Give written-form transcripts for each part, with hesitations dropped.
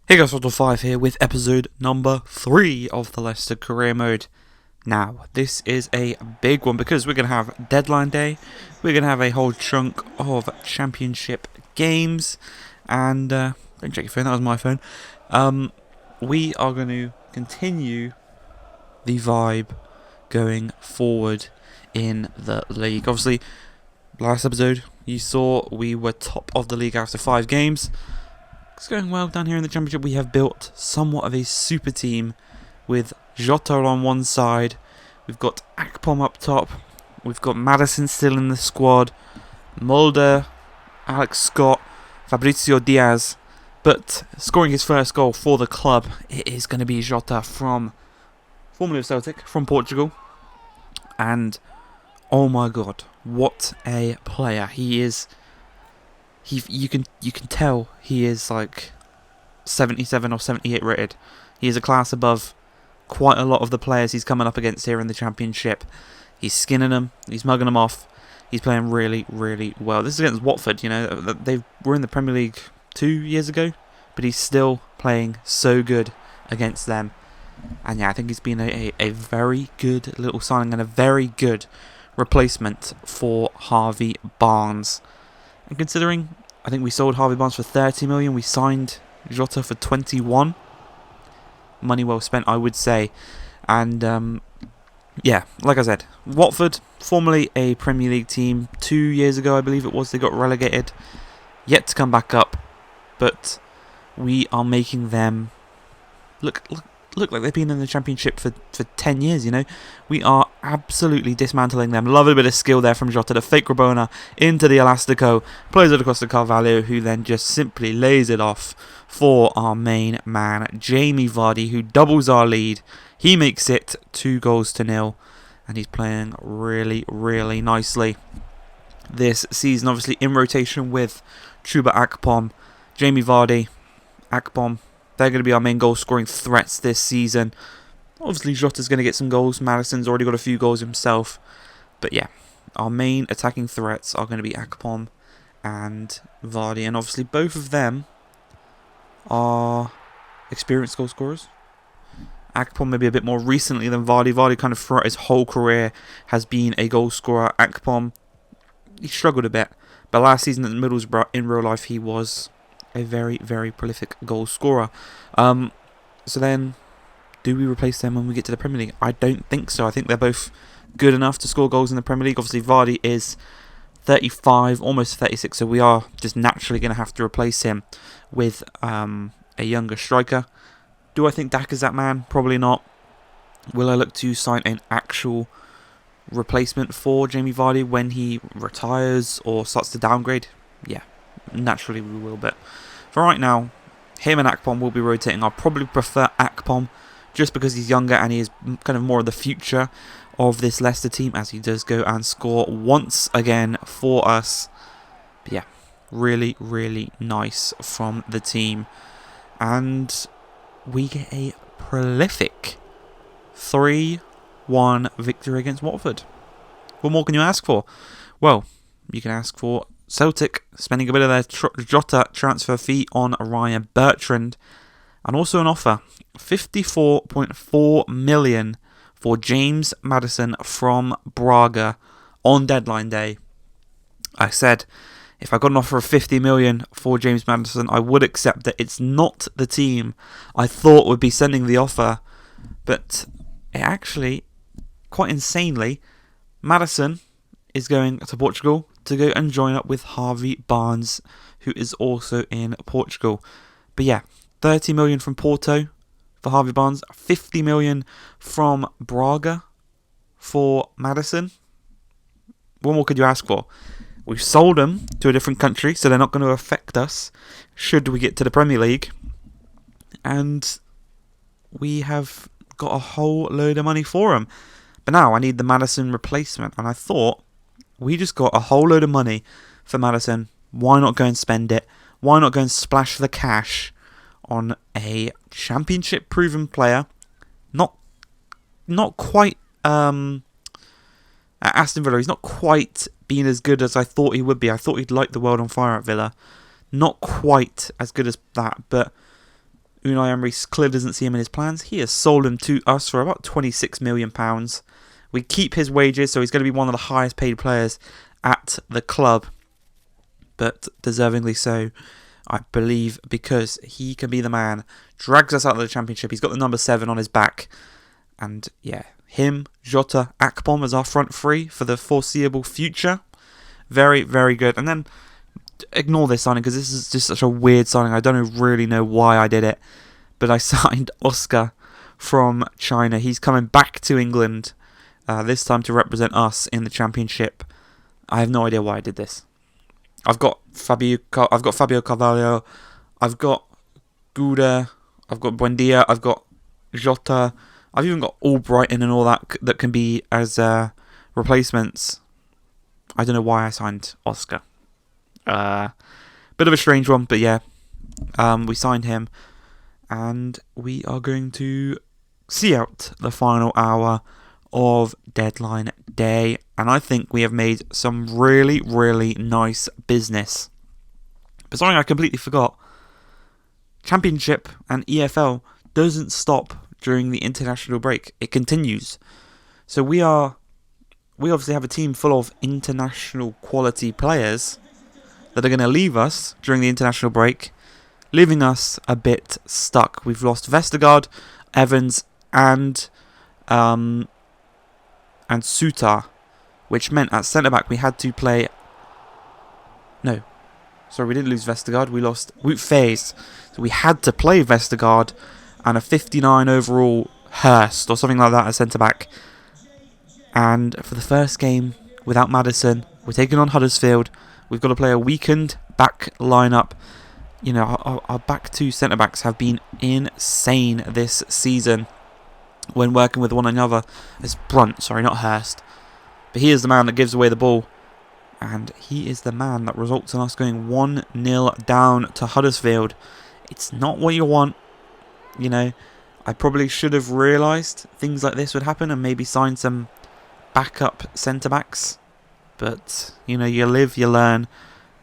Hey guys, Otto5 here with episode number 3 of the Leicester career mode. Now, this is a big one because we're going to have deadline day, we're going to have a whole chunk of championship games, and, don't check your phone, that was my phone. We are going to continue the vibe going forward in the league. Obviously, last episode you saw we were top of the league after 5 games. It's going well down here in the Championship. We have built somewhat of a super team with Jota on one side. We've got Akpom up top. We've got Madison still in the squad. Mulder, Alex Scott, Fabrizio Diaz. But scoring his first goal for the club, it is going to be Jota from formerly of Celtic, from Portugal. And oh my god, what a player he is. You can tell he is like 77 or 78 rated. He is a class above quite a lot of the players he's coming up against here in the Championship. He's skinning them, he's mugging them off. He's playing really, really well. This is against Watford, you know. They were in the Premier League 2 years ago, but he's still playing so good against them. And yeah, I think he's been a very good little signing and a very good replacement for Harvey Barnes. And considering, I think we sold Harvey Barnes for 30 million, we signed Jota for 21. Money well spent, I would say. And yeah, like I said, Watford, formerly a Premier League team, 2 years ago I believe it was, they got relegated, yet to come back up, but we are making them look like they've been in the Championship for 10 years, you know. We are absolutely dismantling them. Love a bit of skill there from Jota. The fake Rabona into the Elastico. Plays it across to Carvalho, who then just simply lays it off for our main man, Jamie Vardy, who doubles our lead. He makes it 2-0, and he's playing really, really nicely this season. Obviously in rotation with Chuba Akpom, Jamie Vardy, Akpom. They're going to be our main goal-scoring threats this season. Obviously, Jota's going to get some goals. Madison's already got a few goals himself. But yeah, our main attacking threats are going to be Akpom and Vardy. And obviously, both of them are experienced goal scorers. Akpom maybe a bit more recently than Vardy. Vardy kind of throughout his whole career has been a goal scorer. Akpom, he struggled a bit. But last season at Middlesbrough, in real life, he was a very, very prolific goal scorer. So then, do we replace them when we get to the Premier League? I don't think so. I think they're both good enough to score goals in the Premier League. Obviously, Vardy is 35, almost 36, so we are just naturally going to have to replace him with a younger striker. Do I think Dak is that man? Probably not. Will I look to sign an actual replacement for Jamie Vardy when he retires or starts to downgrade? Yeah, naturally we will, but for right now, him and Akpom will be rotating. I'll probably prefer Akpom just because he's younger and he is kind of more of the future of this Leicester team, as he does go and score once again for us. But yeah, really, really nice from the team. And we get a prolific 3-1 victory against Watford. What more can you ask for? Well, you can ask for Celtic spending a bit of their Jota transfer fee on Ryan Bertrand, and also an offer, 54.4 million for James Madison from Braga on deadline day. I said if I got an offer of 50 million for James Madison, I would accept that. It's not the team I thought would be sending the offer, but it actually, quite insanely, Madison is going to Portugal to go and join up with Harvey Barnes, who is also in Portugal. But yeah, 30 million from Porto for Harvey Barnes, 50 million from Braga for Madison. What more could you ask for? We've sold them to a different country, so they're not going to affect us should we get to the Premier League. And we have got a whole load of money for them. But now I need the Madison replacement, and I thought, we just got a whole load of money for Madison. Why not go and spend it? Why not go and splash the cash on a Championship-proven player? Not quite at Aston Villa. He's not quite been as good as I thought he would be. I thought he'd light the world on fire at Villa. Not quite as good as that, but Unai Emery clearly doesn't see him in his plans. He has sold him to us for about £26 million. We keep his wages, so he's going to be one of the highest paid players at the club. But deservingly so, I believe, because he can be the man. Drags us out of the Championship. He's got the number 7 on his back. And yeah, him, Jota, Akpom as our front three for the foreseeable future. Very, very good. And then ignore this signing because this is just such a weird signing. I don't really know why I did it. But I signed Oscar from China. He's coming back to England, this time to represent us in the Championship. I have no idea why I did this. I've got Fabio Carvalho, I've got Gouda, I've got Buendia, I've got Jota, I've even got Albrighton and all that can be as replacements. I don't know why I signed Oscar. Bit of a strange one, but yeah, we signed him, and we are going to see out the final hour of deadline day, and I think we have made some really, really nice business. But something I completely forgot, Championship and EFL doesn't stop during the international break. It continues. So we obviously have a team full of international quality players that are going to leave us during the international break, leaving us a bit stuck. We've lost Vestergaard, Evans, and Sutar, which meant at centre-back we had to play... No. Sorry, we didn't lose Vestergaard. We lost Wout Faes. So we had to play Vestergaard and a 59 overall Hurst or something like that at centre-back. And for the first game, without Maddison, we're taking on Huddersfield. We've got to play a weakened back lineup. You know, our back two centre-backs have been insane this season when working with one another. It's Brunt, sorry, not Hurst. But he is the man that gives away the ball. And he is the man that results in us going 1-0 down to Huddersfield. It's not what you want. You know, I probably should have realised things like this would happen and maybe signed some backup centre-backs. But, you know, you live, you learn.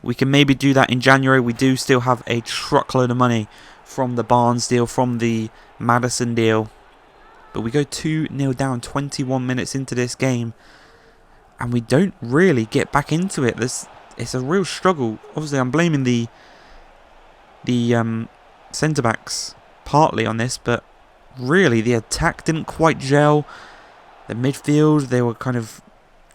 We can maybe do that in January. We do still have a truckload of money from the Barnes deal, from the Maddison deal. But we go 2-0 down 21 minutes into this game. And we don't really get back into it. It's a real struggle. Obviously, I'm blaming the centre-backs partly on this. But really, the attack didn't quite gel. The midfield, they were kind of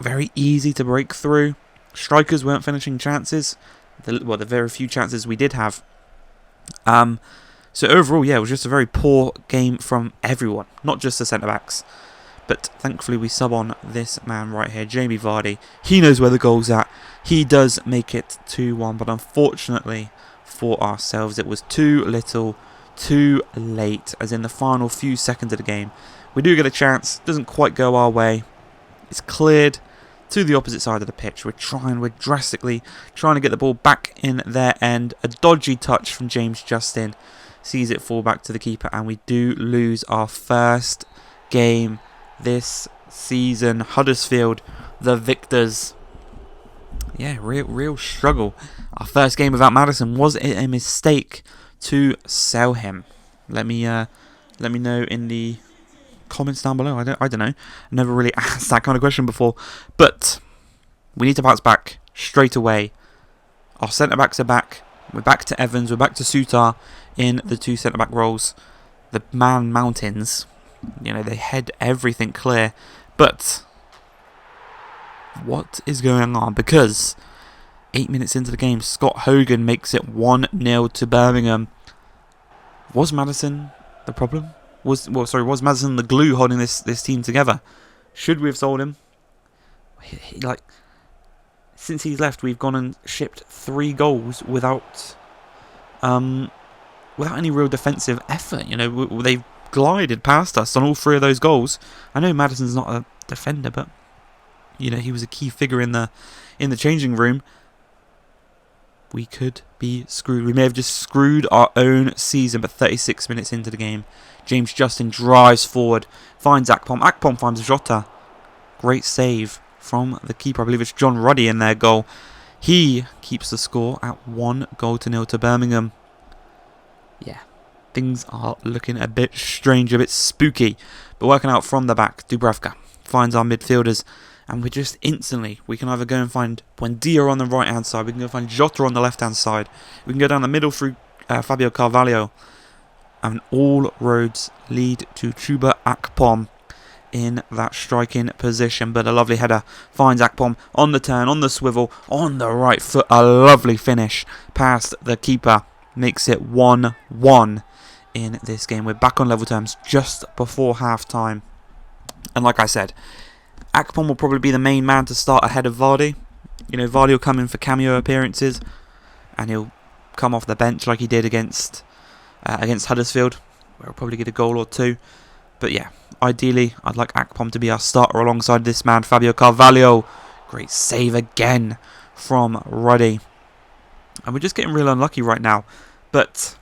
very easy to break through. Strikers weren't finishing chances. The very few chances we did have. So overall, yeah, it was just a very poor game from everyone, not just the centre-backs. But thankfully we sub on this man right here, Jamie Vardy. He knows where the goal's at. He does make it 2-1, but unfortunately for ourselves, it was too little, too late, as in the final few seconds of the game. We do get a chance, doesn't quite go our way. It's cleared to the opposite side of the pitch. We're drastically trying to get the ball back in their end. A dodgy touch from James Justin sees it fall back to the keeper, and we do lose our first game this season. Huddersfield, the victors. Yeah, real struggle. Our first game without Maddison. Was it a mistake to sell him? Let me know in the comments down below. I don't know. I never really asked that kind of question before. But we need to bounce back straight away. Our centre-backs are back. We're back to Evans. We're back to Sutar in the two centre-back roles. The Man Mountains, you know, they head everything clear. But what is going on? Because 8 minutes into the game, Scott Hogan makes it 1-0 to Birmingham. Was Maddison the problem? Was Maddison the glue holding this team together? Should we have sold him? Since he's left, we've gone and shipped 3 goals without any real defensive effort. You know, they've glided past us on all 3 of those goals. I know Maddison's not a defender, but you know, he was a key figure in the changing room. We could be screwed. We may have just screwed our own season. But 36 minutes into the game, James Justin drives forward, finds Akpom. Akpom finds Jota. Great save from the keeper. I believe it's John Ruddy in their goal. He keeps the score at 1-0 to Birmingham. Yeah, things are looking a bit strange, a bit spooky. But working out from the back, Dubravka finds our midfielders, and we just instantly, we can either go and find Buendia on the right hand side, we can go find Jota on the left hand side, we can go down the middle through Fabio Carvalho, and all roads lead to Chuba Akpom in that striking position. But a lovely header finds Akpom on the turn, on the swivel, on the right foot. A lovely finish past the keeper makes it 1-1 in this game. We're back on level terms just before half time. And like I said, Akpom will probably be the main man to start ahead of Vardy. You know, Vardy will come in for cameo appearances, and he'll come off the bench like he did against Huddersfield, where he'll probably get a goal or two. But yeah, ideally, I'd like Akpom to be our starter alongside this man, Fabio Carvalho. Great save again from Ruddy. And we're just getting real unlucky right now. But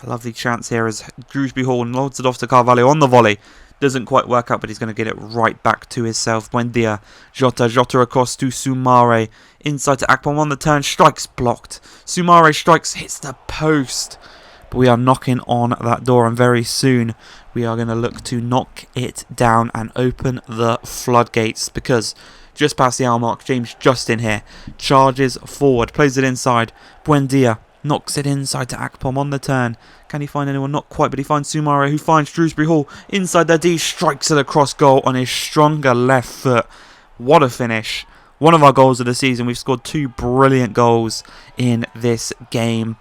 a lovely chance here as Shrewsbury Hall nods it off to Carvalho on the volley. Doesn't quite work out, but he's going to get it right back to himself. Buendia, Jota across to Soumare. Inside to Akpom on the turn, strikes blocked. Soumare strikes, hits the post. But we are knocking on that door, and very soon we are going to look to knock it down and open the floodgates, because just past the hour mark, James Justin here charges forward, plays it inside. Buendia knocks it inside to Akpom on the turn. Can he find anyone? Not quite, but he finds Soumare, who finds Shrewsbury Hall inside their D, strikes it across goal on his stronger left foot. What a finish. One of our goals of the season. We've scored 2 brilliant goals in this game,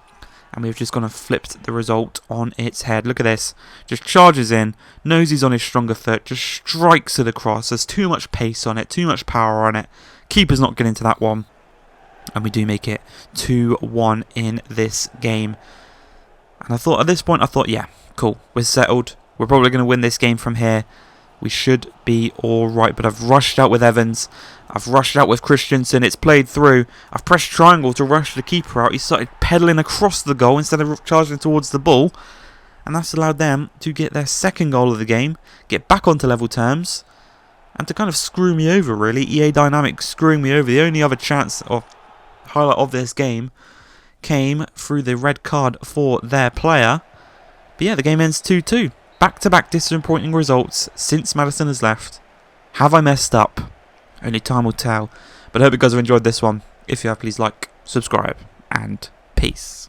and we've just gone and flipped the result on its head. Look at this. Just charges in, knows he's on his stronger foot, just strikes it across. There's too much pace on it, too much power on it. Keeper's not getting to that one. And we do make it 2-1 in this game. And I thought, at this point, yeah, cool. We're settled. We're probably going to win this game from here. We should be alright. But I've rushed out with Evans. I've rushed out with Christensen. It's played through. I've pressed triangle to rush the keeper out. He started pedalling across the goal instead of charging towards the ball. And that's allowed them to get their second goal of the game, get back onto level terms, and to kind of screw me over, really. EA Dynamics screwing me over. The only other chance or highlight of this game came through the red card for their player. But yeah, the game ends 2-2. Back-to-back disappointing results since Maddison has left. Have I messed up? Only time will tell. But I hope you guys have enjoyed this one. If you have, please like, subscribe, and peace.